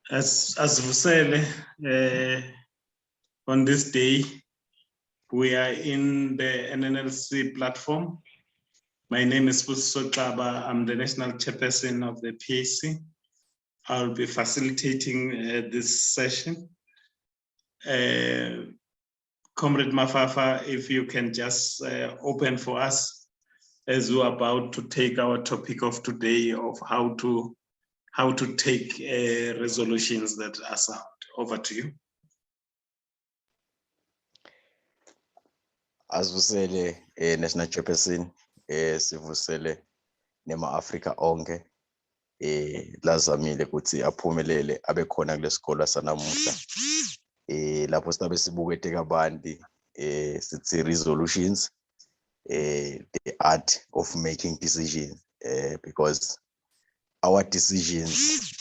As Vusele, on this day, we are in the NNLC platform. My name is Sbusiso Xaba. I'm the National Chairperson of the PAC. I'll be facilitating this session. Comrade Mafafa, if you can just open for us as we're about to take our topic of today of how to take resolutions that are sound. Over to you. As Vusele, National Chairperson, Sivusele, Nema Africa onke, lazamile ukuthi aphumelele abe khona kule sikole sanamuhla. Lapho sibe sibukete kabanti, sithi resolutions, the art of making decisions, because our decisions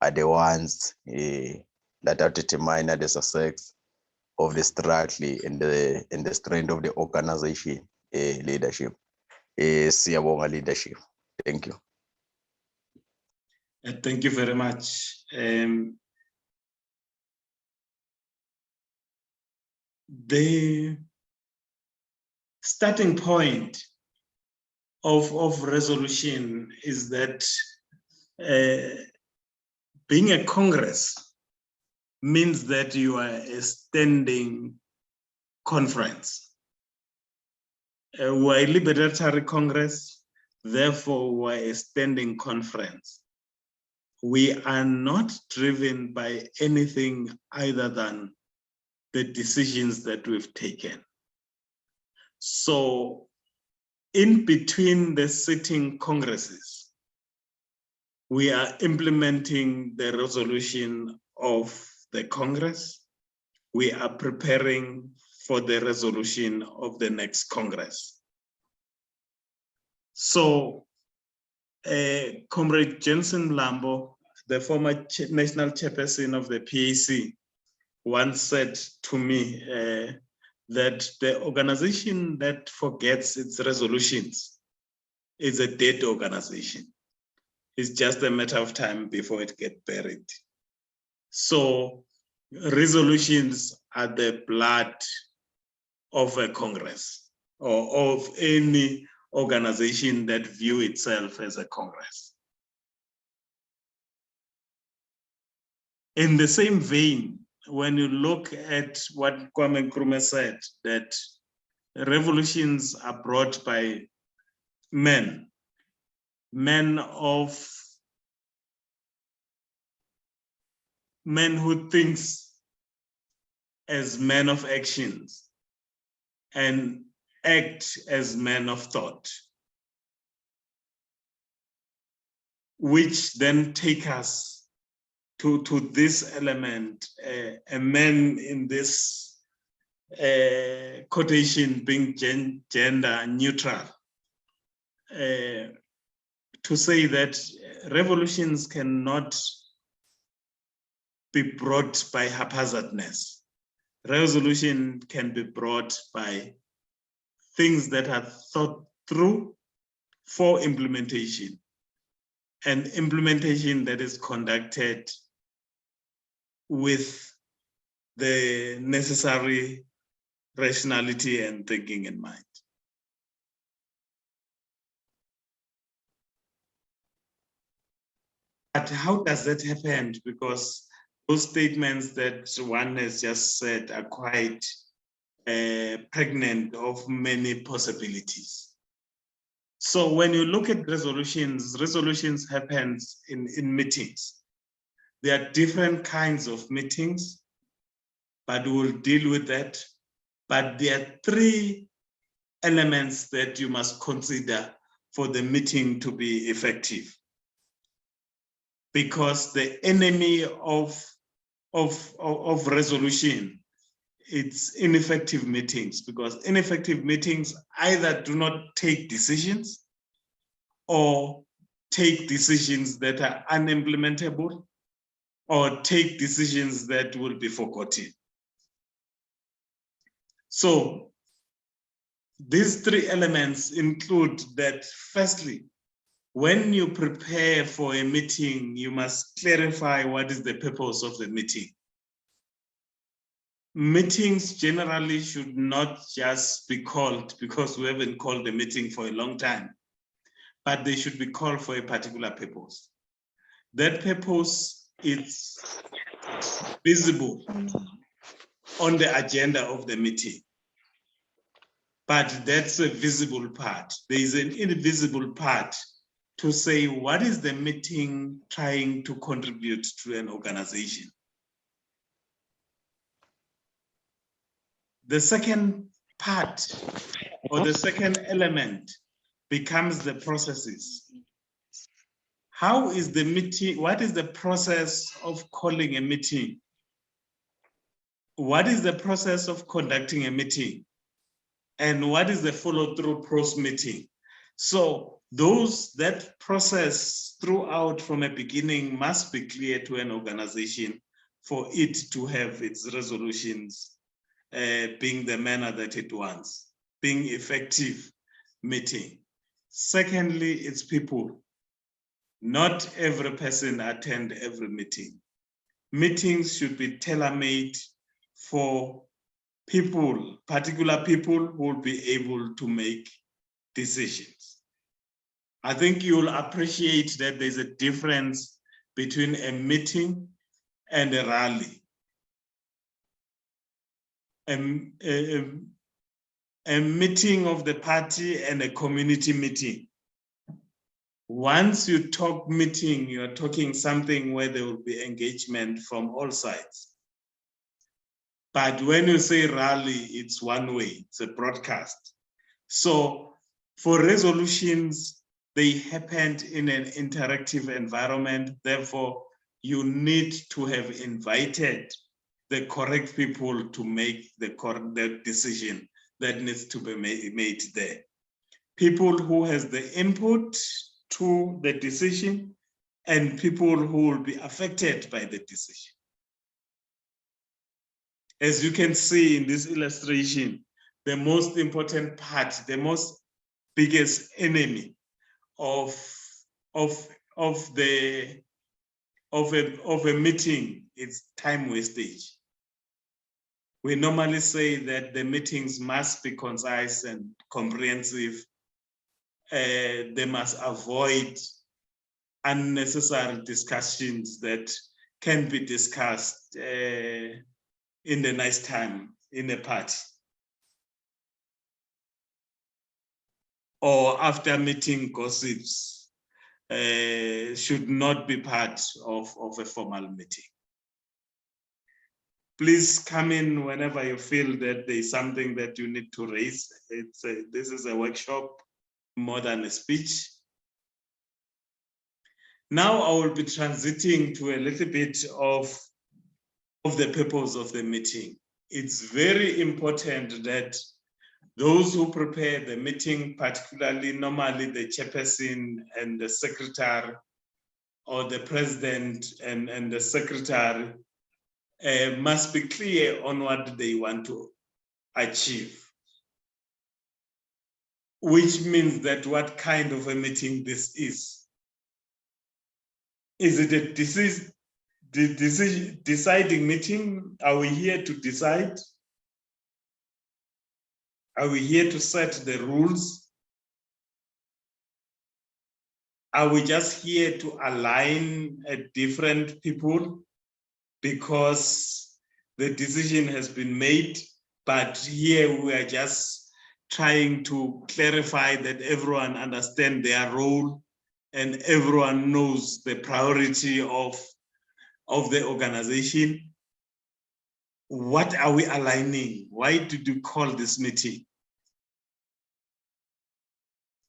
are the ones that are determine the success of the struggle and the strength of the organization leadership. Siyabonga leadership. Thank you. Thank you very much. The starting point of resolution is that being a Congress means that you are a standing conference. We're a liberatory Congress, therefore we're a standing conference. We are not driven by anything other than the decisions that we've taken. So in between the sitting Congresses, we are implementing the resolution of the Congress. We are preparing for the resolution of the next Congress. So Comrade Jensen Lambo, the former national chairperson of the PAC, once said to me that the organization that forgets its resolutions is a dead organization. It's just a matter of time before it gets buried. So resolutions are the blood of a Congress or of any organization that view itself as a Congress. In the same vein, when you look at what Kwame Nkrumah said, that revolutions are brought by men who thinks as men of actions and act as men of thought, which then take us to this element, a man in this quotation being gender neutral, to say that revolutions cannot be brought by haphazardness. Resolution can be brought by things that are thought through for implementation, and implementation that is conducted with the necessary rationality and thinking in mind. But how does that happen? Because those statements that one has just said are quite pregnant of many possibilities. So when you look at resolutions happens in meetings. There are different kinds of meetings, but we'll deal with that. But there are three elements that you must consider for the meeting to be effective. Because the enemy of resolution, it's ineffective meetings, because ineffective meetings either do not take decisions or take decisions that are unimplementable or take decisions that will be forgotten. So these three elements include that, firstly, When you prepare for a meeting, you must clarify what is the purpose of the meeting. Meetings generally should not just be called because we haven't called a meeting for a long time, but they should be called for a particular purpose. That purpose is visible on the agenda of the meeting, but that's a visible part. There is an invisible part to say, what is the meeting trying to contribute to an organization? The second part or the second element becomes the processes. How is the meeting? What is the process of calling a meeting? What is the process of conducting a meeting? And what is the follow-through post-meeting? So that process throughout from a beginning must be clear to an organization for it to have its resolutions being the manner that it wants, being effective meeting. Secondly, it's people. Not every person attend every meeting. Meetings should be tailor-made for people, particular people who will be able to make decisions. I think you'll appreciate that there's a difference between a meeting and a rally. A meeting of the party and a community meeting. Once you talk meeting, you're talking something where there will be engagement from all sides. But when you say rally, it's one way, it's a broadcast. So for resolutions, they happened in an interactive environment. Therefore, you need to have invited the correct people to make the decision that needs to be made there. People who has the input to the decision and people who will be affected by the decision. As you can see in this illustration, the most important part, the most biggest enemy of a meeting is time wastage. We normally say that the meetings must be concise and comprehensive. They must avoid unnecessary discussions that can be discussed in the nice time in a party or after meeting gossips should not be part of a formal meeting. Please come in whenever you feel that there's something that you need to raise. This is a workshop more than a speech. Now I will be transiting to a little bit of the purpose of the meeting. It's very important that those who prepare the meeting, particularly normally the chairperson and the secretary, or the president and the secretary, must be clear on what they want to achieve. Which means that what kind of a meeting this is. Is it a deciding meeting? Are we here to decide? Are we here to set the rules? Are we just here to align different people because the decision has been made, but here we are just trying to clarify that everyone understands their role and everyone knows the priority of the organization? What are we aligning? Why did you call this meeting?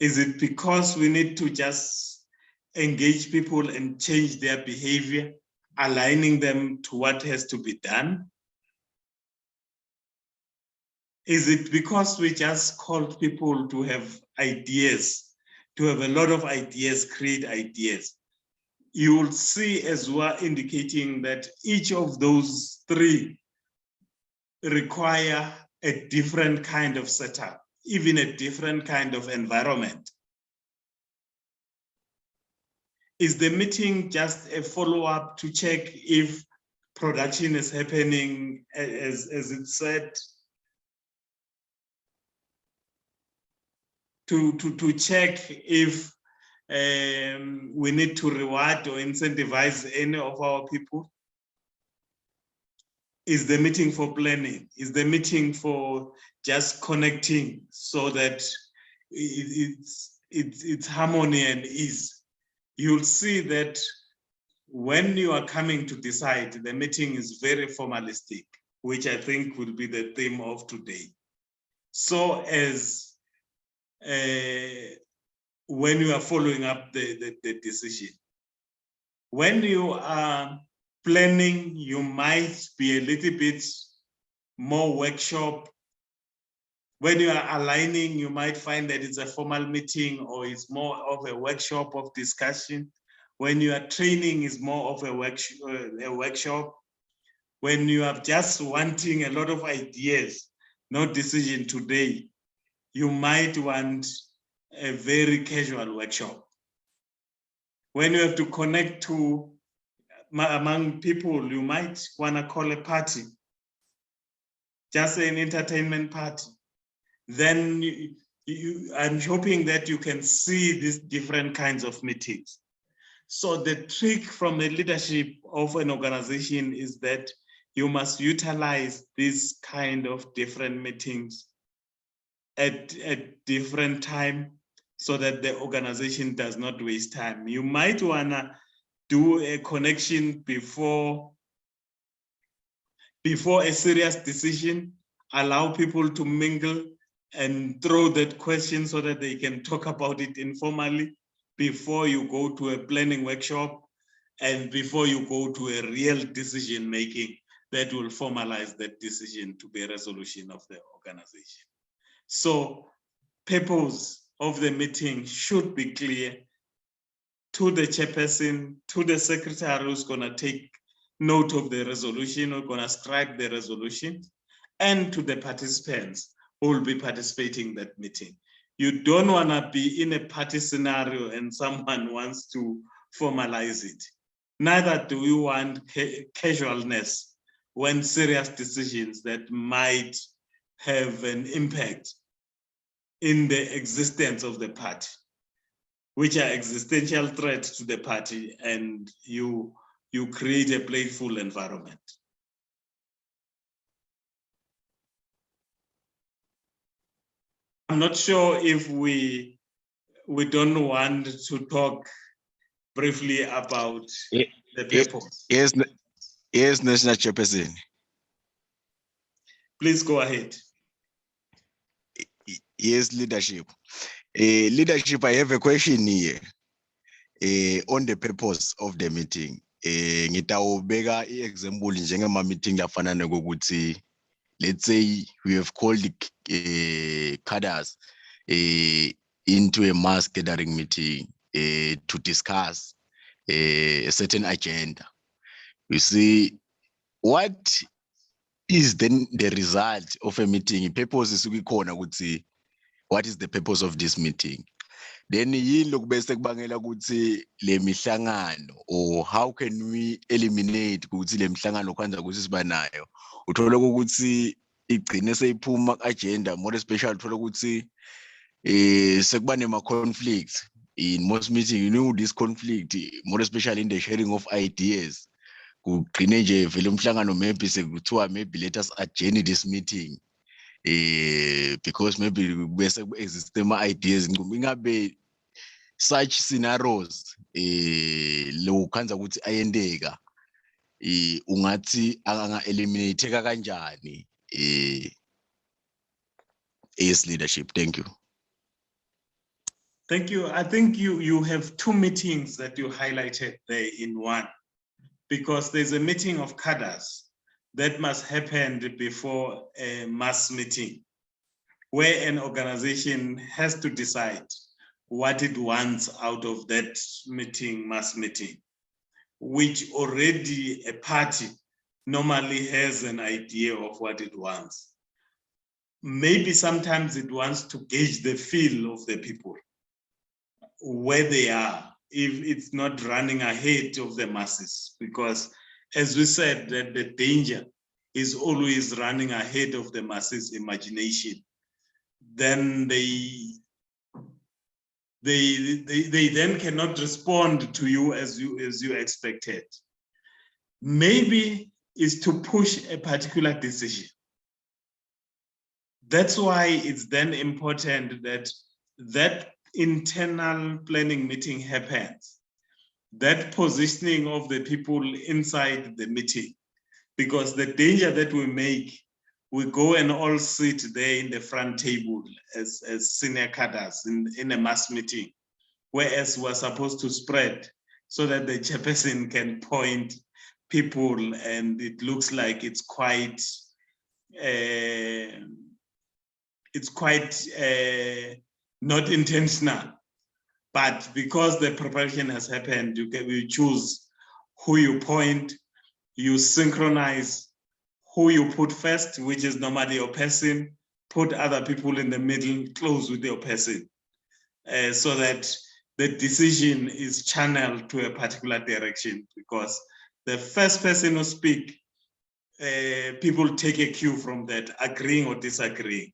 Is it because we need to just engage people and change their behavior, aligning them to what has to be done? Is it because we just called people to have ideas, to have a lot of ideas, create ideas? You will see as well indicating that each of those three require a different kind of setup, even a different kind of environment. Is the meeting just a follow-up to check if production is happening as it said? To check if we need to reward or incentivize any of our people? Is the meeting for planning? Is the meeting for just connecting so that it's harmony and ease? You'll see that when you are coming to decide, the meeting is very formalistic, which I think will be the theme of today. So as when you are following up the decision. When you are planning, you might be a little bit more workshop. When you are aligning, you might find that it's a formal meeting or it's more of a workshop of discussion. When you are training, it's more of a workshop. When you are just wanting a lot of ideas, no decision today, you might want a very casual workshop. When you have to connect to among people, you might want to call a party, just an entertainment party. Then I'm hoping that you can see these different kinds of meetings. So the trick from the leadership of an organization is that you must utilize these kind of different meetings at different time so that the organization does not waste time. You might want to do a connection before a serious decision, allow people to mingle and throw that question so that they can talk about it informally before you go to a planning workshop and before you go to a real decision making that will formalize that decision to be a resolution of the organization. So purpose of the meeting should be clear to the chairperson, to the secretary who's going to take note of the resolution or going to scribe the resolution, and to the participants who will be participating in that meeting. You don't want to be in a party scenario and someone wants to formalize it. Neither do we want casualness when serious decisions that might have an impact in the existence of the party, which are existential threats to the party, and you create a playful environment. I'm not sure if we don't want to talk briefly about the purpose. Yes, National Chairperson. Please go ahead. Yes, leadership. Leadership, I have a question here on the purpose of the meeting. Ngitawubeka example njengama meeting lafana nokuthi, let's say we have called cadres into a mass gathering meeting to discuss a certain agenda. You see, what is then the result of a meeting? Purpose is ukuthi what is the purpose of this meeting? Then yini lokubese kubangela ukuthi le mihlangano, or how can we eliminate ukuthi le mihlangano kwanza ukuthi siba nayo? Uthola ukuthi igcine seyiphuma agenda, more especially uthola ukuthi sekuba nema conflicts in most meetings. You know, this conflict, more especially in the sharing of ideas. Kugcine nje vele umhlangano maybe sekuthiwa maybe let us adjourn this meeting because maybe bese exist ama ideas. Ingabe such scenarios lo khanza ukuthi ayendeka ungathi anga eliminate kanjani as leadership? Thank you. Thank you. I think you have two meetings that you highlighted there in one, because there's a meeting of cadres that must happen before a mass meeting, where an organization has to decide what it wants out of that meeting, mass meeting, which already a party normally has an idea of what it wants. Maybe sometimes it wants to gauge the feel of the people, where they are if it's not running ahead of the masses, because as we said, that the danger is always running ahead of the masses' imagination. Then they then cannot respond to you as you expected. Maybe is to push a particular decision. That's why it's then important that that internal planning meeting happens, that positioning of the people inside the meeting, because the danger that we make, we go and all sit there in the front table as senior cadres in a mass meeting, whereas we're supposed to spread so that the chairperson can point people, and it looks like it's quite not intentional. But because the preparation has happened, you choose who you point, you synchronize who you put first, which is normally your person, put other people in the middle, close with your person, so that the decision is channeled to a particular direction. Because the first person who speak, people take a cue from that, agreeing or disagreeing.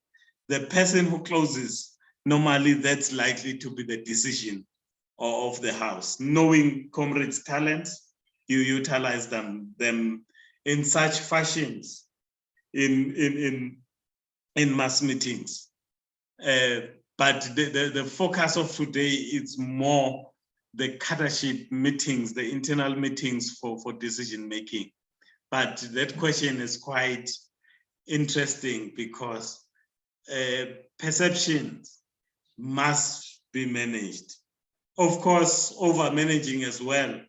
The person who closes, normally that's likely to be the decision of the house. Knowing comrades' talents, you utilize them in such fashions in mass meetings. But the focus of today is more the cadreship meetings, the internal meetings for decision making. But that question is quite interesting, because perceptions must be managed. Of course, over managing as well,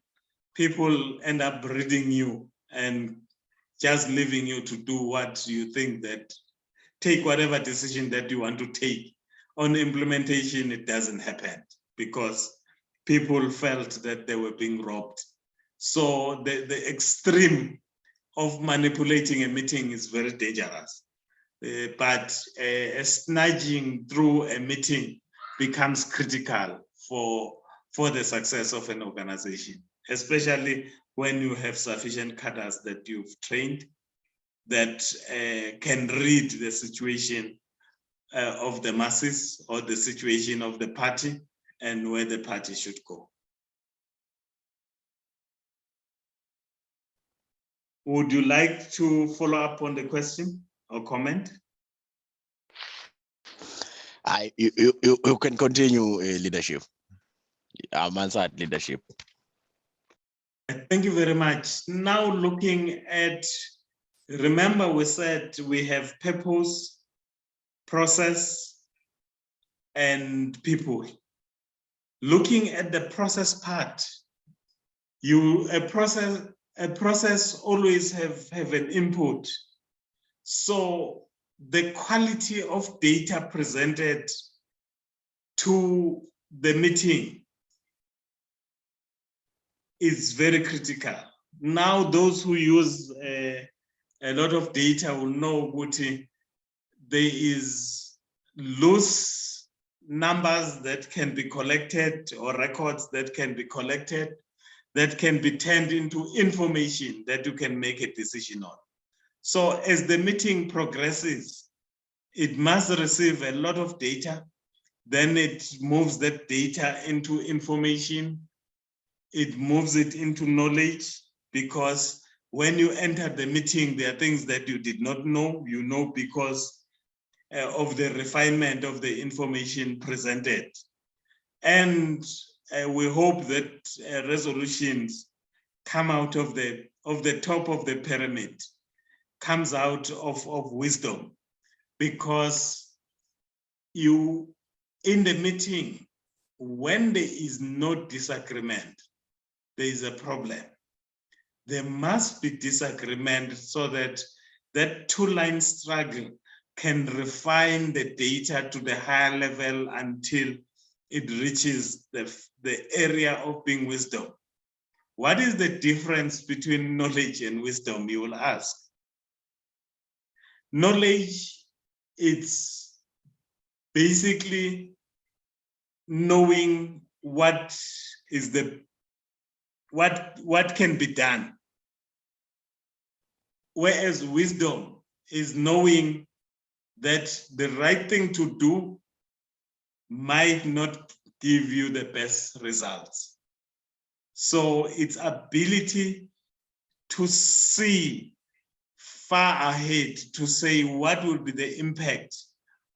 people end up reading you and just leaving you to do what you think, that take whatever decision that you want to take. On implementation, it doesn't happen because people felt that they were being robbed. So the extreme of manipulating a meeting is very dangerous. But snudging through a meeting becomes critical for the success of an organization, especially when you have sufficient cadres that you've trained, that can read the situation of the masses or the situation of the party and where the party should go. Would you like to follow up on the question or comment? You can continue, leadership. I'm answered, leadership. Thank you very much. Now looking at, remember we said we have purpose, process, and people. Looking at the process part, a process always have an input. So the quality of data presented to the meeting is very critical. Now, those who use a lot of data will know what there is loose numbers that can be collected, or records that can be collected, that can be turned into information that you can make a decision on. So as the meeting progresses, it must receive a lot of data. Then it moves that data into information. It moves it into knowledge, because when you enter the meeting, there are things that you did not know, you know because of the refinement of the information presented. And we hope that resolutions come out of the top of the pyramid, comes out of wisdom, because you, in the meeting, when there is no disagreement, there is a problem. There must be disagreement so that that two-line struggle can refine the data to the higher level until it reaches the area of being wisdom. What is the difference between knowledge and wisdom, you will ask? Knowledge, it's basically knowing what can be done. Whereas wisdom is knowing that the right thing to do might not give you the best results. So its ability to see far ahead, to say what will be the impact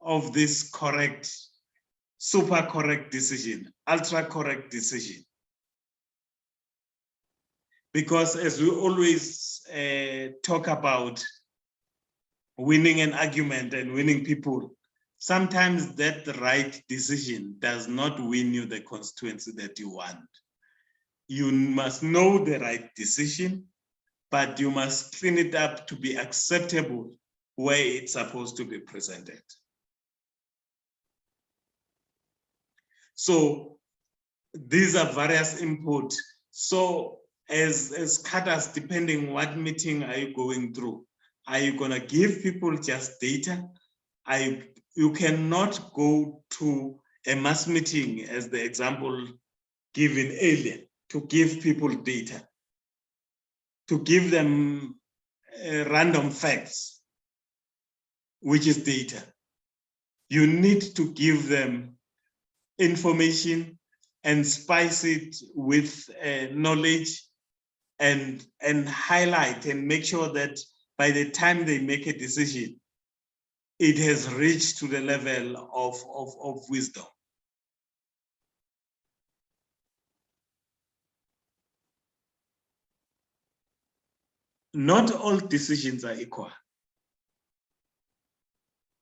of this correct, super correct decision, ultra correct decision. Because as we always talk about winning an argument and winning people, sometimes that right decision does not win you the constituency that you want. You must know the right decision, but you must clean it up to be acceptable where it's supposed to be presented. So these are various input. So as cutters, depending what meeting are you going through, are you gonna give people just data? You cannot go to a mass meeting, as the example given earlier, to give people data, to give them random facts, which is data. You need to give them information and spice it with knowledge and highlight and make sure that by the time they make a decision, it has reached to the level of wisdom. Not all decisions are equal.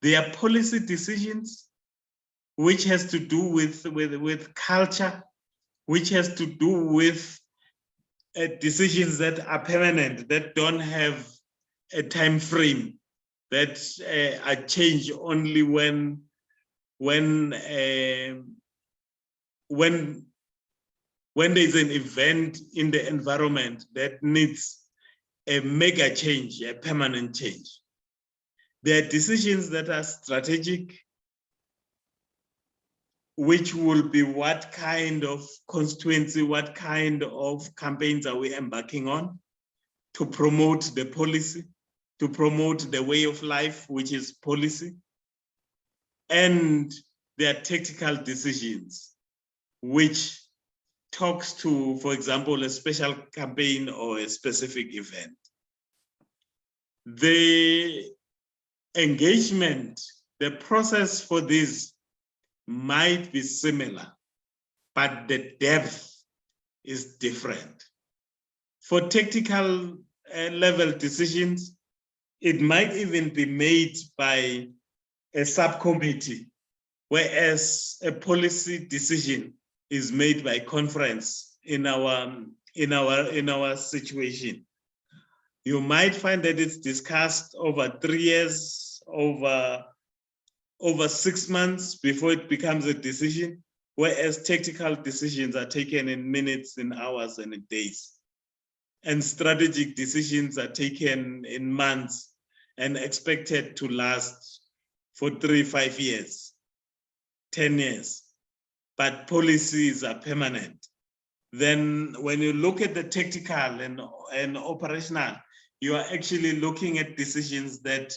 There are policy decisions which has to do with culture, which has to do with decisions that are permanent, that don't have a time frame, that are changed only when there's an event in the environment that needs a mega change, a permanent change. There are decisions that are strategic, which will be what kind of constituency, what kind of campaigns are we embarking on to promote the policy, to promote the way of life, which is policy. And there are tactical decisions, which talks to, for example, a special campaign or a specific event. The engagement, the process for this might be similar, but the depth is different. For tactical level decisions, it might even be made by a subcommittee, whereas a policy decision is made by conference in our situation. You might find that it's discussed over 3 years, over 6 months before it becomes a decision, whereas tactical decisions are taken in minutes, in hours, and in days. And strategic decisions are taken in months and expected to last for 3-5 years, 10 years. But policies are permanent. Then when you look at the tactical and operational, you are actually looking at decisions that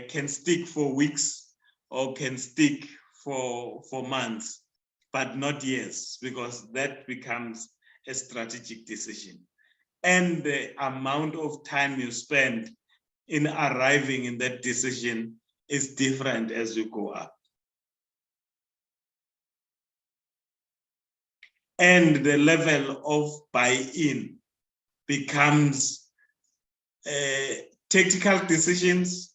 can stick for weeks or can stick for months, but not years, because that becomes a strategic decision. And the amount of time you spend in arriving in that decision is different as you go up. And the level of buy-in becomes tactical decisions.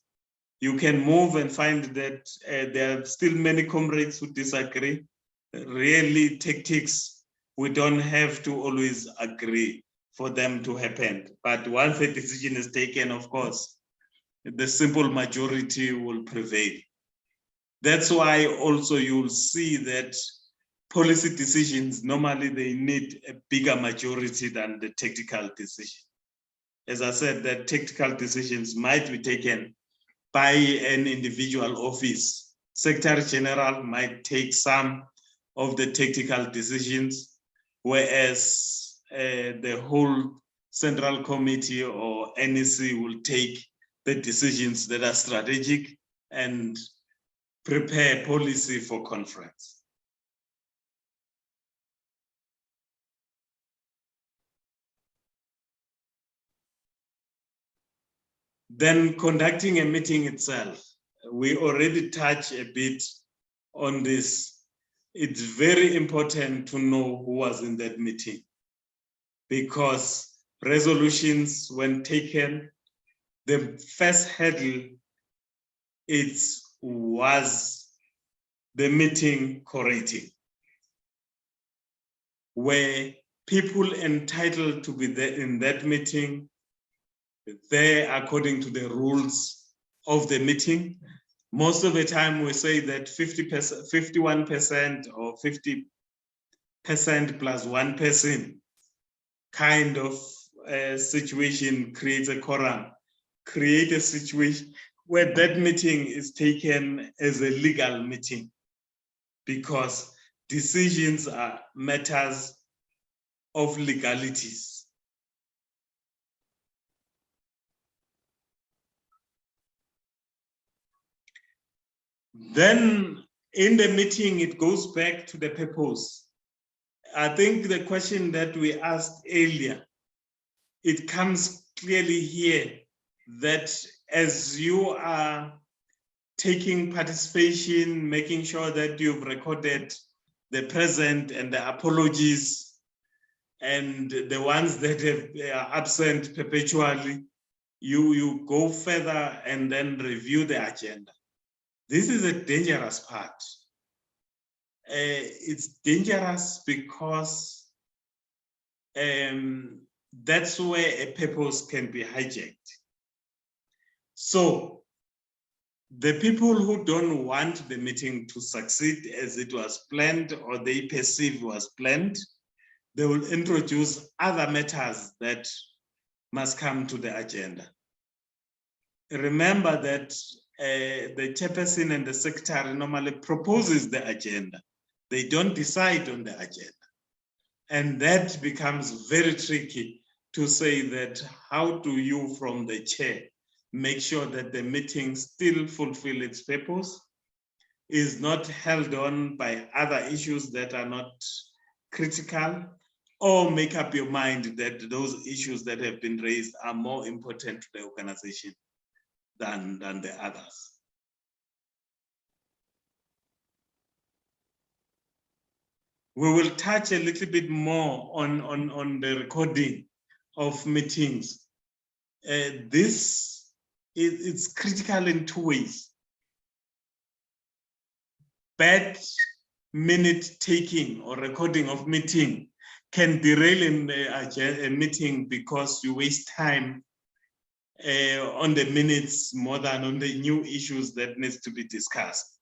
You can move and find that there are still many comrades who disagree. Really, tactics, we don't have to always agree for them to happen. But once a decision is taken, of course, the simple majority will prevail. That's why also you'll see that policy decisions, normally they need a bigger majority than the tactical decision. As I said, that tactical decisions might be taken by an individual office. Secretary General might take some, of the tactical decisions, whereas the whole Central Committee or NEC will take the decisions that are strategic and prepare policy for conference. Then conducting a meeting itself. We already touched a bit on this. It's very important to know who was in that meeting, because resolutions, when taken, the first hurdle was the meeting curating, where people entitled to be there in that meeting, there according to the rules of the meeting. Most of the time we say that 50%, 51% or 50% plus one person kind of situation creates a quorum, create a situation where that meeting is taken as a legal meeting, because decisions are matters of legalities. Then in the meeting, it goes back to the purpose. I think the question that we asked earlier, it comes clearly here that as you are taking participation, making sure that you've recorded the present and the apologies, and the ones that are absent perpetually, you go further and then review the agenda. This is a dangerous part. It's dangerous because that's where a purpose can be hijacked. So the people who don't want the meeting to succeed as it was planned or they perceive was planned, they will introduce other matters that must come to the agenda. Remember that the chairperson and the secretary normally proposes the agenda. They don't decide on the agenda. And that becomes very tricky to say that how do you from the chair make sure that the meeting still fulfill its purpose, is not held on by other issues that are not critical, or make up your mind that those issues that have been raised are more important to the organization than the others. We will touch a little bit more on the recording of meetings. It's critical in two ways. Bad minute taking or recording of meeting can derail a meeting because you waste time on the minutes more than on the new issues that needs to be discussed.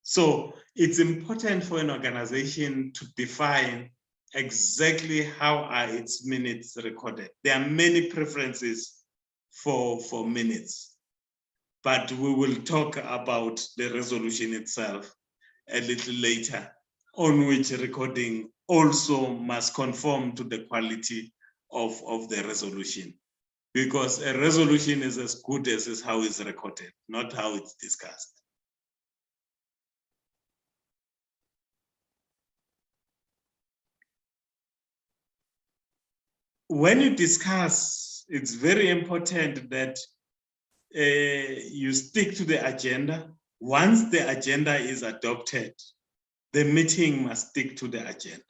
So it's important for an organization to define exactly how are its minutes recorded. There are many preferences for minutes, but we will talk about the resolution itself a little later, on which recording also must conform to the quality of the resolution, because a resolution is as good as how it's recorded, not how it's discussed. When you discuss, it's very important that you stick to the agenda. Once the agenda is adopted, the meeting must stick to the agenda,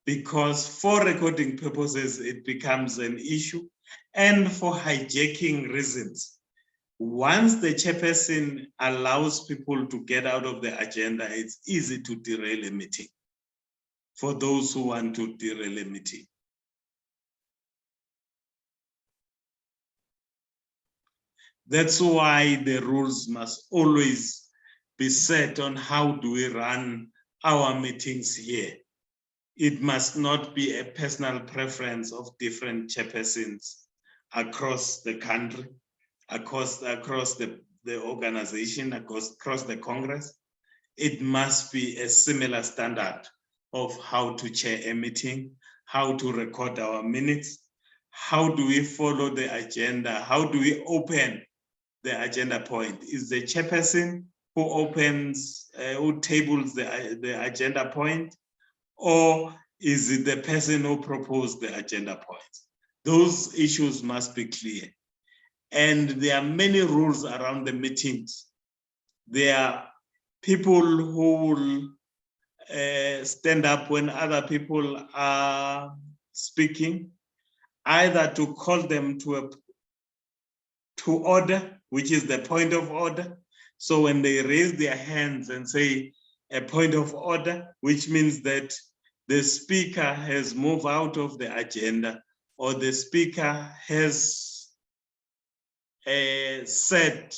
because for recording purposes, it becomes an issue, and for hijacking reasons. Once the chairperson allows people to get out of the agenda, it's easy to derail a meeting for those who want to derail a meeting. That's why the rules must always be set on how do we run our meetings here. It must not be a personal preference of different chairpersons across the country, across the organization, across the Congress. it must be a similar standard of how to chair a meeting, how to record our minutes, how do we follow the agenda, how do we open the agenda point. Is the chairperson who opens, who tables the agenda point, or is it the person who proposed the agenda points? Those issues must be clear. And there are many rules around the meetings. There are people who will stand up when other people are speaking, either to call them to order, which is the point of order. So when they raise their hands and say a point of order, which means that the speaker has moved out of the agenda, or the speaker has said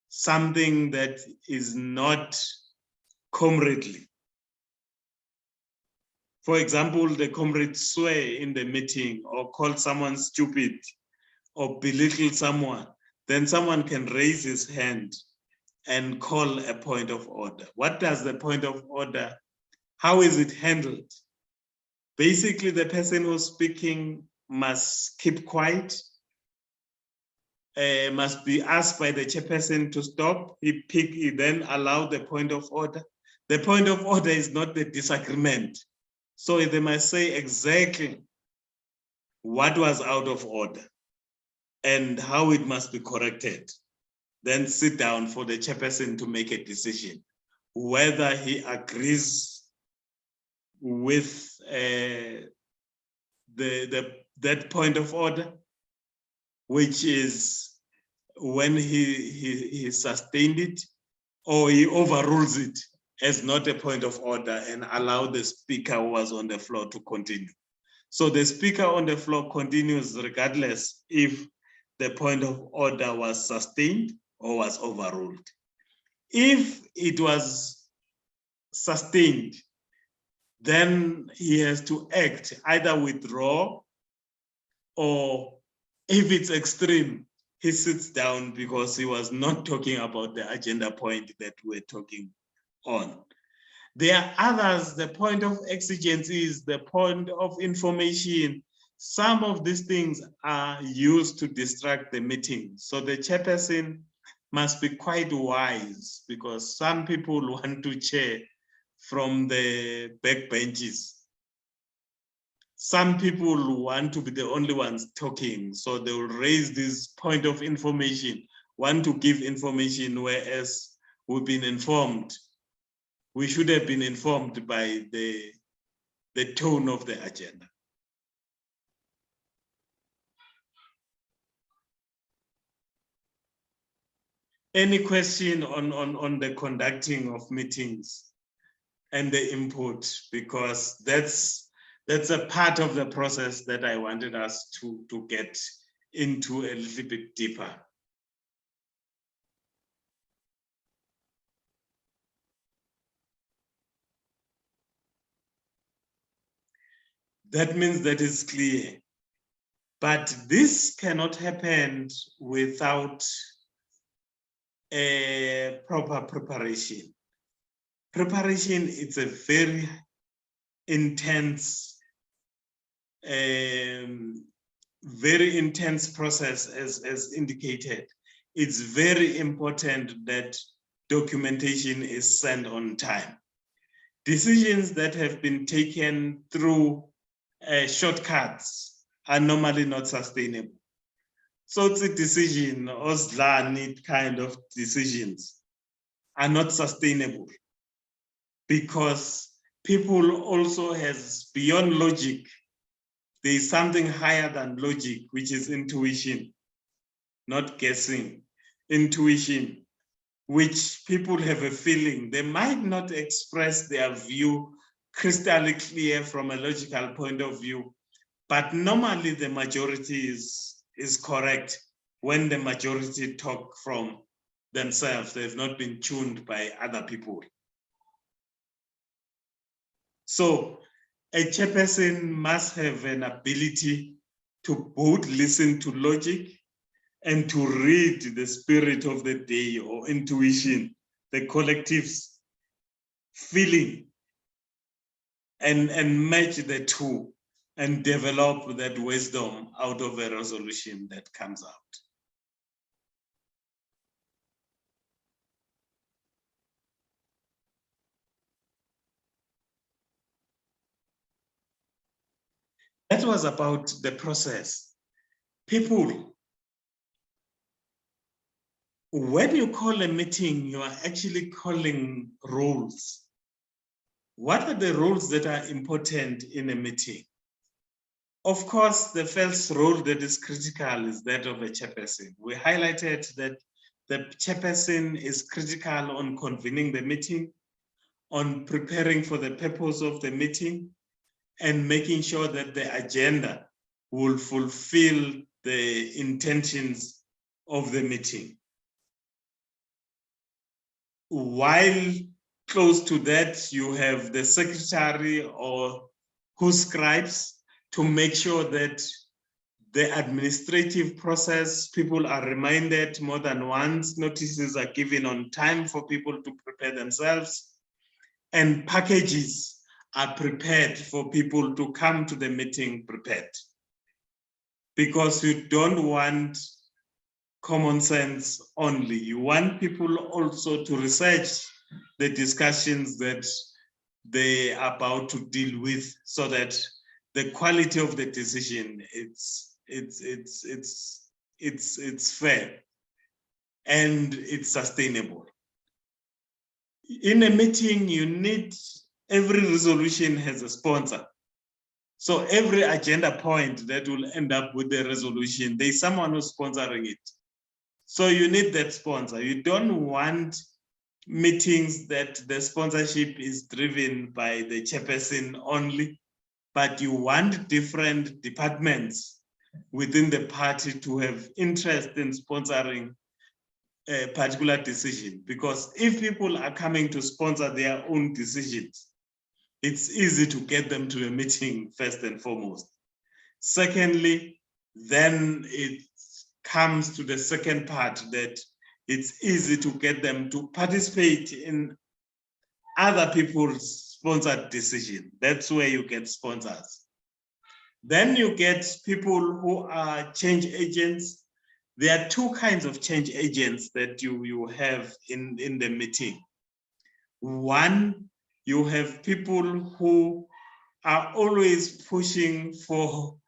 something that is not comradely. For example, the comrade swear in the meeting or call someone stupid or belittle someone, then someone can raise his hand and call a point of order. What does the point of order, how is it handled? Basically, the person who's speaking must keep quiet, must be asked by the chairperson to stop. He then allow the point of order. The point of order is not the disagreement. So they must say exactly what was out of order and how it must be corrected. Then sit down for the chairperson to make a decision, whether he agrees with that point of order, which is when he sustained it, or he overrules it as not a point of order and allow the speaker who was on the floor to continue. So the speaker on the floor continues regardless if the point of order was sustained or was overruled. If it was sustained, then he has to act, either withdraw, or if it's extreme, he sits down because he was not talking about the agenda point that we're talking on. There are others, the point of exigency is the point of information. Some of these things are used to distract the meeting. So the chairperson must be quite wise, because some people want to chair from the back benches. Some people want to be the only ones talking, so they will raise this point of information, want to give information, whereas we've been informed. We should have been informed by the tone of the agenda. Any question on the conducting of meetings and the input, because that's a part of the process that I wanted us to get into a little bit deeper. That means that is clear. But this cannot happen without a proper preparation. Preparation is a very intense process, as indicated. It's very important that documentation is sent on time. Decisions that have been taken through shortcuts are normally not sustainable. So it's a decision, Osla kind of decisions are not sustainable, because people also has beyond logic. There is something higher than logic, which is intuition, not guessing, intuition, which people have a feeling. They might not express their view crystal clear from a logical point of view, but normally the majority is correct when the majority talk from themselves. They've not been tuned by other people. So a chairperson must have an ability to both listen to logic and to read the spirit of the day, or intuition, the collectives feeling and match the two and develop that wisdom out of a resolution that comes out. That was about the process. People, when you call a meeting, you are actually calling roles. What are the roles that are important in a meeting? Of course, the first role that is critical is that of a chairperson. We highlighted that the chairperson is critical on convening the meeting, on preparing for the purpose of the meeting, and making sure that the agenda will fulfill the intentions of the meeting. While close to that, you have the secretary or who scribes to make sure that the administrative process, people are reminded more than once, notices are given on time for people to prepare themselves, and packages are prepared for people to come to the meeting prepared. Because you don't want common sense only. You want people also to research the discussions that they are about to deal with, so that the quality of the decision it's fair and it's sustainable. In a meeting, you need, every resolution has a sponsor. So every agenda point that will end up with the resolution, there's someone who's sponsoring it. So you need that sponsor. You don't want meetings that the sponsorship is driven by the chairperson only, but you want different departments within the party to have interest in sponsoring a particular decision. Because if people are coming to sponsor their own decisions, it's easy to get them to a meeting first and foremost. Secondly, then it comes to the second part, that it's easy to get them to participate in other people's sponsored decision. That's where you get sponsors. Then you get people who are change agents. There are two kinds of change agents that you have in the meeting. One, you have people who are always pushing for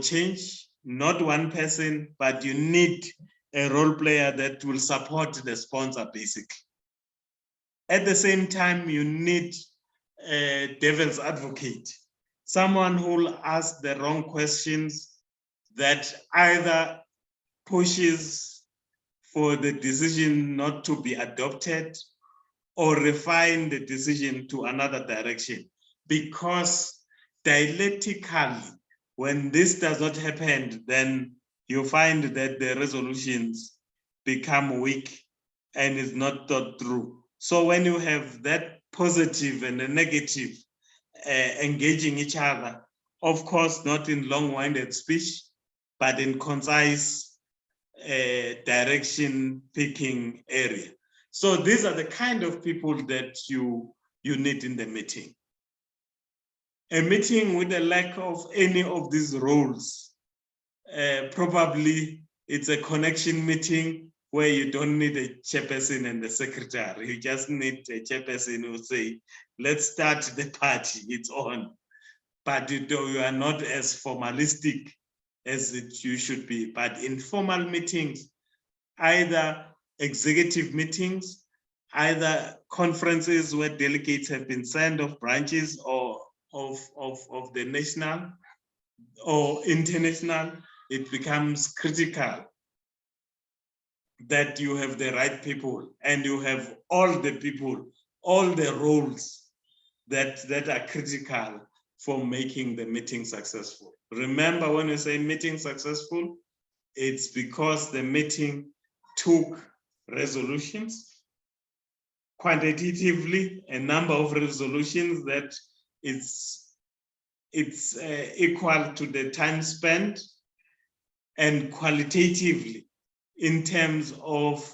change, not one person, but you need a role player that will support the sponsor, basically. At the same time, you need a devil's advocate, someone who will ask the wrong questions that either pushes for the decision not to be adopted or refine the decision to another direction. Because dialectically, when this does not happen, then you find that the resolutions become weak and is not thought through. So when you have that positive and a negative engaging each other, of course, not in long-winded speech, but in concise direction-picking area. So these are the kind of people that you need in the meeting. A meeting with a lack of any of these roles, probably it's a connection meeting where you don't need a chairperson and the secretary. You just need a chairperson who say, let's start the party, it's on. But you are not as formalistic as you should be. But informal meetings, either executive meetings, either conferences where delegates have been sent of branches or of the national or international, it becomes critical that you have the right people and you have all the people, all the roles that are critical for making the meeting successful. Remember, when we say meeting successful, it's because the meeting took resolutions, quantitatively, a number of resolutions that it's equal to the time spent, and qualitatively in terms of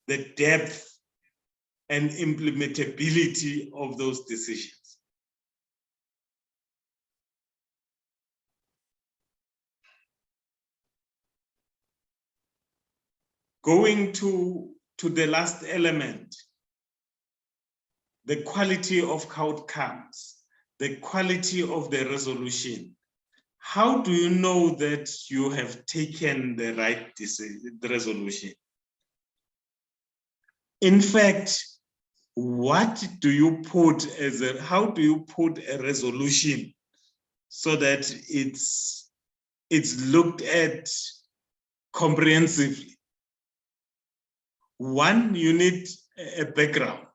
the depth and implementability of those decisions. Going to the last element, the quality of outcomes, the quality of the resolution. How do you know that you have taken the right decision, the resolution? In fact, what do you put as how do you put a resolution so that it's looked at comprehensively? One, you need a background.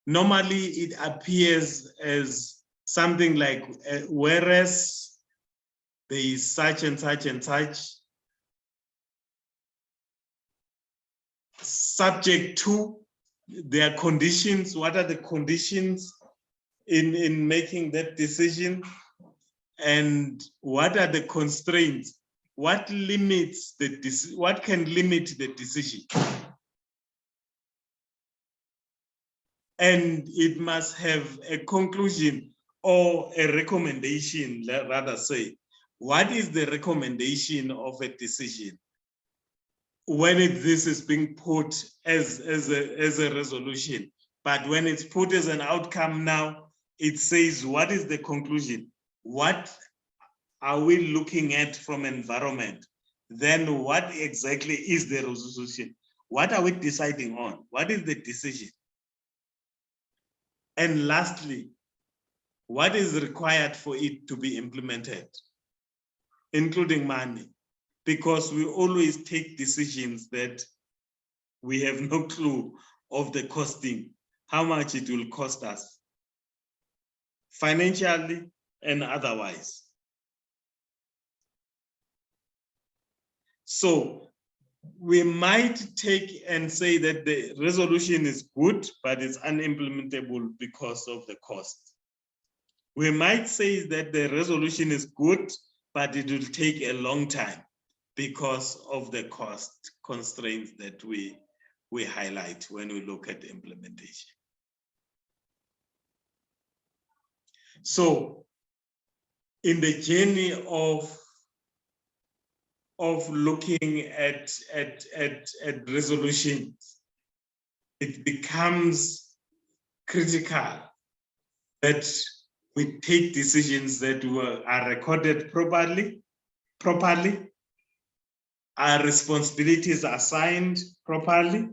Normally, it appears as something like, whereas there is such and such and such, subject to their conditions. What are the conditions in making that decision? And what are the constraints? What limits what can limit the decision? And it must have a conclusion or a recommendation, rather say. What is the recommendation of a decision when this is being put as a resolution? But when it's put as an outcome now, it says, what is the conclusion? What are we looking at from environment? Then what exactly is the resolution? What are we deciding on? What is the decision? And lastly, what is required for it to be implemented, including money? Because we always take decisions that we have no clue of the costing, how much it will cost us, financially and otherwise. So we might take and say that the resolution is good, but it's unimplementable because of the cost. We might say that the resolution is good, but it will take a long time because of the cost constraints that we highlight when we look at the implementation. So in the journey of looking at resolutions, it becomes critical that we take decisions that are recorded properly, our responsibilities are assigned properly,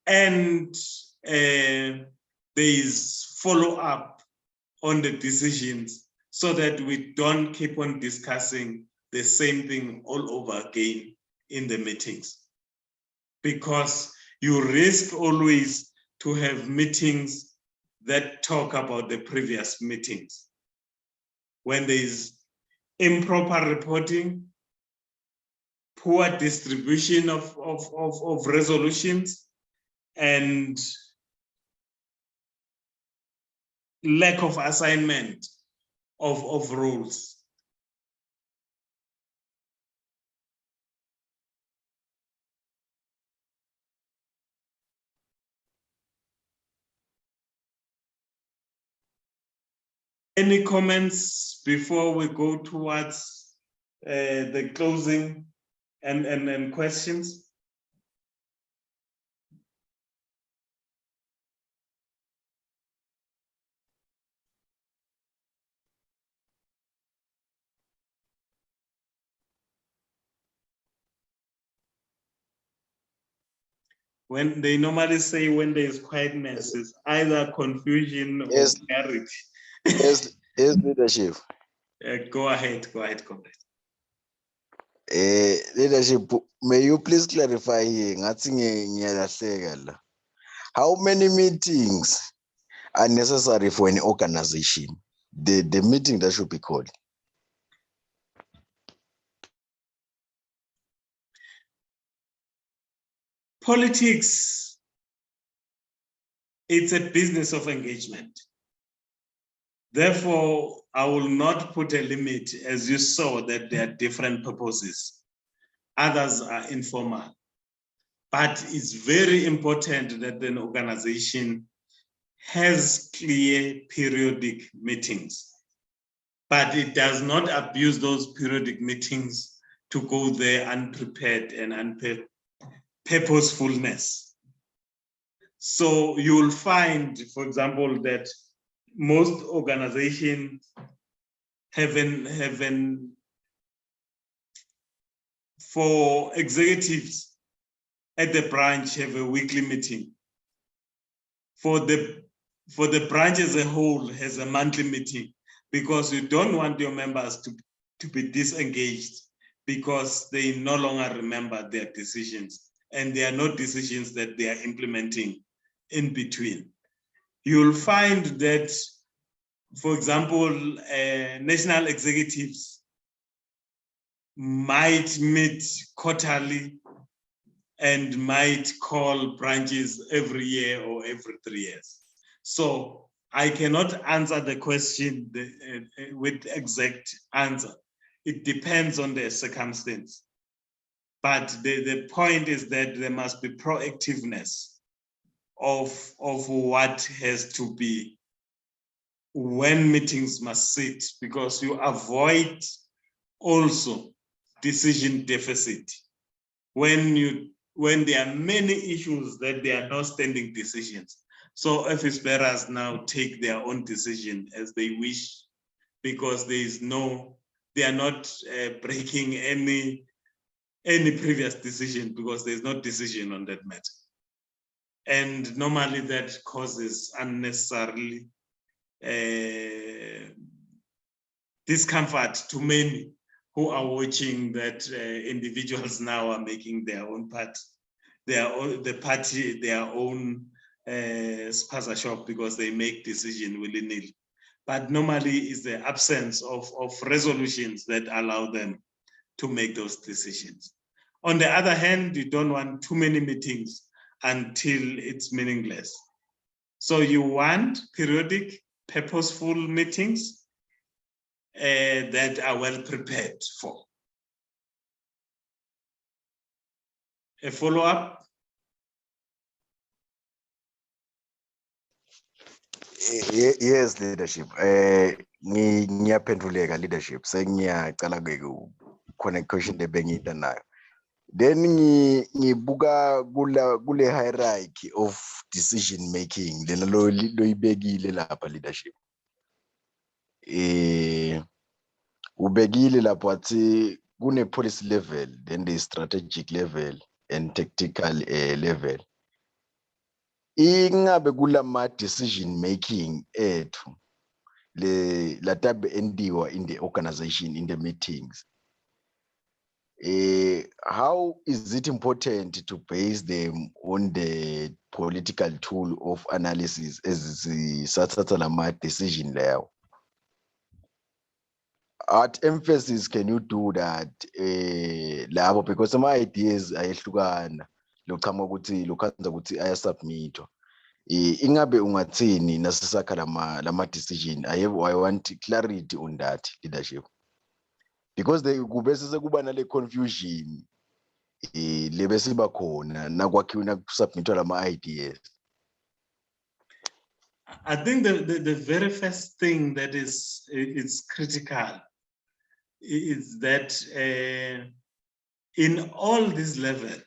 and there is follow-up on the decisions so that we don't keep on discussing the same thing all over again in the meetings. Because you risk always to have meetings that talk about the previous meetings. When there is improper reporting, poor distribution of resolutions, and lack of assignment of roles. Any comments before we go towards the closing and questions? When they normally say when there is quietness, is either confusion or clarity. Yes, leadership. Go ahead, comrade. Leadership, may you please clarify here? How many meetings are necessary for an organization? The meeting that should be called. Politics, it's a business of engagement. Therefore, I will not put a limit, as you saw that there are different purposes. Others are informal. But it's very important that an organization has clear periodic meetings, but it does not abuse those periodic meetings to go there unprepared and purposefulness. So you will find, for example, that most organizations for executives at the branch have a weekly meeting. For the branch as a whole has a monthly meeting, because you don't want your members to be disengaged because they no longer remember their decisions, and there are no decisions that they are implementing in between. You'll find that, for example, national executives might meet quarterly and might call branches every year or every 3 years. So I cannot answer the question with exact answer. It depends on the circumstance. But the point is that there must be proactiveness of what has to be when meetings must sit, because you avoid also decision deficit. When there are many issues that there are no standing decisions. So office bearers now take their own decision as they wish, because they are not breaking any previous decision, because there's no decision on that matter. And normally that causes unnecessarily discomfort to many who are watching that individuals now are making their own part, their own spaza shop, because they make decision willy-nilly. But normally it's the absence of resolutions that allow them to make those decisions. On the other hand, you don't want too many meetings until it's meaningless. So you want periodic, purposeful meetings that are well prepared for. A follow-up? Yes, leadership. Ngiyaphenduleka leadership. Sengiyacala ke connect question lebengida nayo. Then ngibuka kule hierarchy of decision making lena loyibekile lapha leadership. Ubekile lapho athi kune policy level, then the strategic level and tactical level. Ingabe kulama decision making ethu latabe endiwa in the organization, in the meetings, how is it important to base them on the political tool of analysis as sathatha lama decision leyo? At emphasis can you do that labo, because some ideas ayehlukana loqhamuka ukuthi lokhanza ukuthi ayasubmitwa. Ingabe ungathini nasisakha lama decision? I want clarity on that, leadership, because kube sekuba nale confusion lebe siba khona nakwakhiwa nakusubmitwa lama ideas. I think the very first thing that is critical is that in all this level,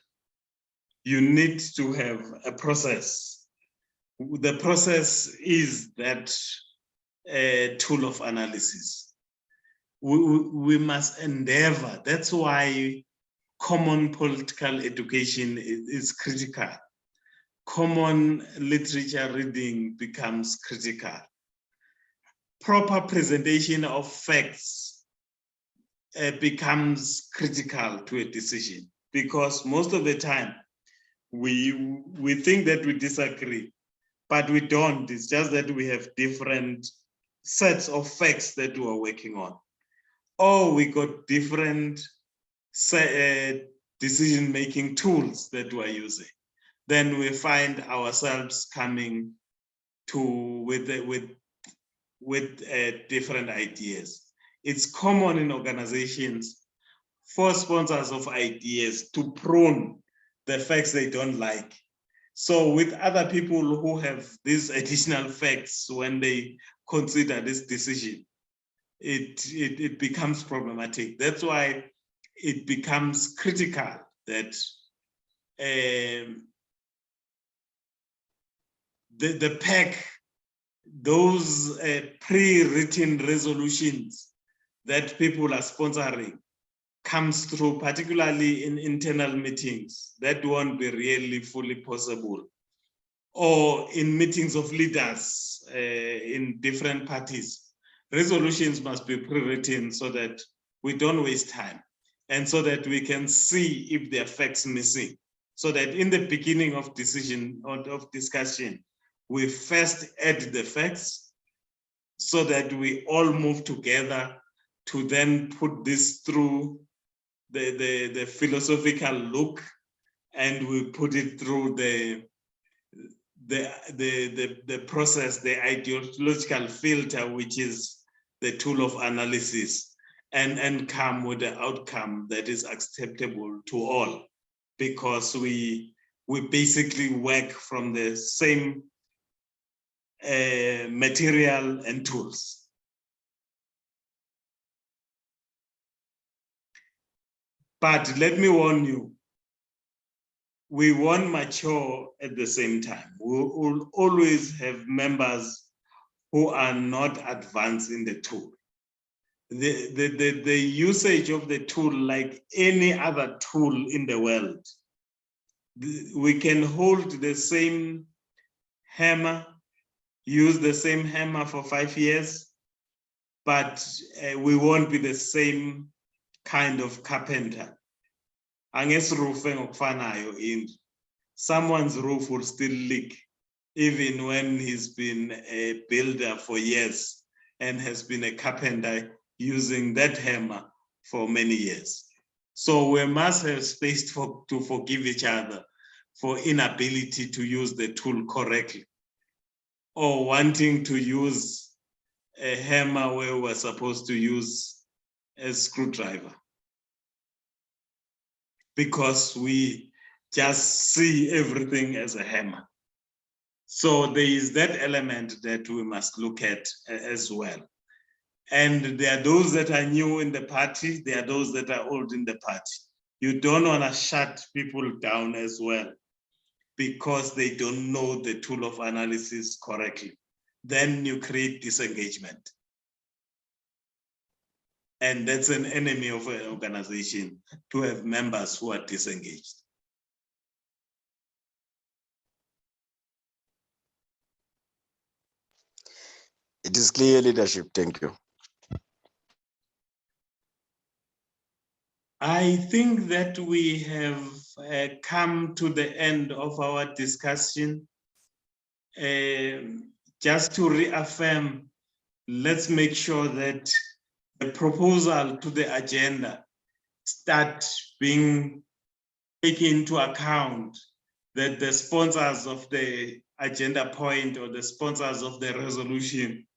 you need to have a process. The process is that tool of analysis. We must endeavor. That's why common political education is critical. Common literature reading becomes critical. Proper presentation of facts becomes critical to a decision, because most of the time we think that we disagree, but we don't. It's just that we have different sets of facts that we are working on, or we got different decision-making tools that we are using. Then we find ourselves coming to with different ideas. It's common in organizations for sponsors of ideas to prune the facts they don't like. So with other people who have these additional facts when they consider this decision, it becomes problematic. That's why it becomes critical that the pack, those pre-written resolutions that people are sponsoring comes through, particularly in internal meetings. That won't be really fully possible. Or in meetings of leaders in different parties. Resolutions must be pre-written so that we don't waste time and so that we can see if there are facts missing. So that in the beginning of decision or of discussion, we first add the facts so that we all move together to then put this through the philosophical look, and we put it through the process, the ideological filter, which is the tool of analysis, and come with the outcome that is acceptable to all, because we basically work from the same material and tools. But let me warn you, we won't mature at the same time. We will always have members who are not advanced in the tool. The usage of the tool, like any other tool in the world, we can hold the same hammer, use the same hammer for 5 years, but we won't be the same kind of carpenter. Someone's roof will still leak, even when he's been a builder for years and has been a carpenter using that hammer for many years. So we must have space to forgive each other for inability to use the tool correctly, or wanting to use a hammer where we're supposed to use a screwdriver, because we just see everything as a hammer. So there is that element that we must look at as well. And there are those that are new in the party, there are those that are old in the party. You don't want to shut people down as well because they don't know the tool of analysis correctly. Then you create disengagement. And that's an enemy of an organization, to have members who are disengaged. It is clear leadership. Thank you. I think that we have come to the end of our discussion. Just to reaffirm, let's make sure that the proposal to the agenda start being taken into account, that the sponsors of the agenda point or the sponsors of the resolution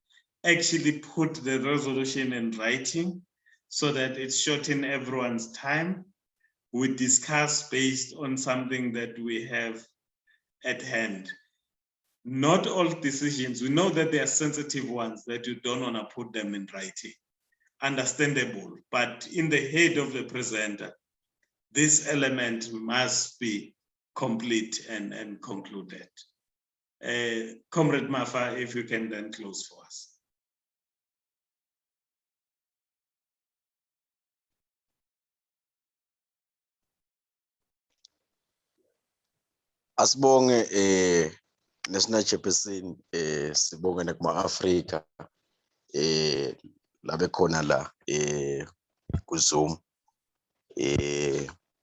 actually put the resolution in writing so that it shortens everyone's time. We discuss based on something that we have at hand. Not all decisions, we know that there are sensitive ones that you don't want to put them in writing. Understandable, but in the head of the presenter, this element must be complete and concluded. Comrade Mafa, if you can then close for us. Asibonge national chairperson sibonge nakuma Africa labe khona la ku Zoom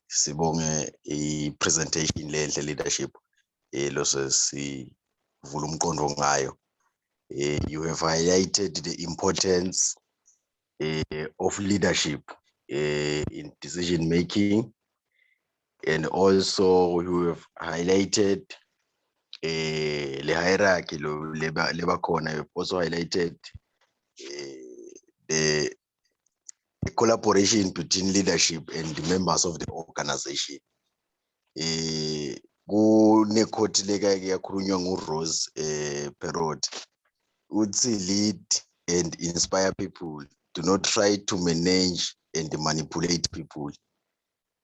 sibonge i-presentation lenhle leadership lose sivula umqondo ngayo. You have highlighted the importance of leadership in decision making, and also you have highlighted the hierarchy leba khona. You've also highlighted the collaboration between leadership and the members of the organization. kunekhoti leka yakhulunywa nguRose Perot uthi lead and inspire people, do not try to manage and manipulate people.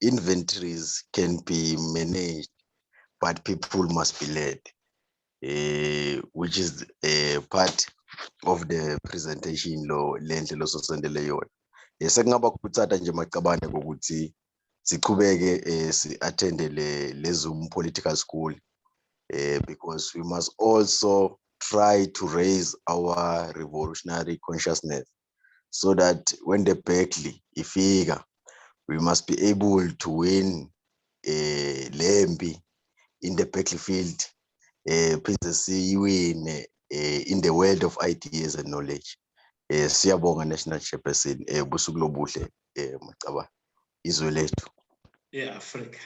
Inventories can be managed, but people must be led, which is part of the presentation lo lenhle lososendele yona. Sekungaba kuthata nje macabane kokuthi siqhubeke si-attende le Zoom political school, because we must also try to raise our revolutionary consciousness so that when the Berkeley ifika, we must be able to win lempi in the battlefield, phinde siyiwine in the world of ideas and knowledge. Siyabonga National Chairperson, busuku lobuhle macaba izwe lethu. Yeah, Africa.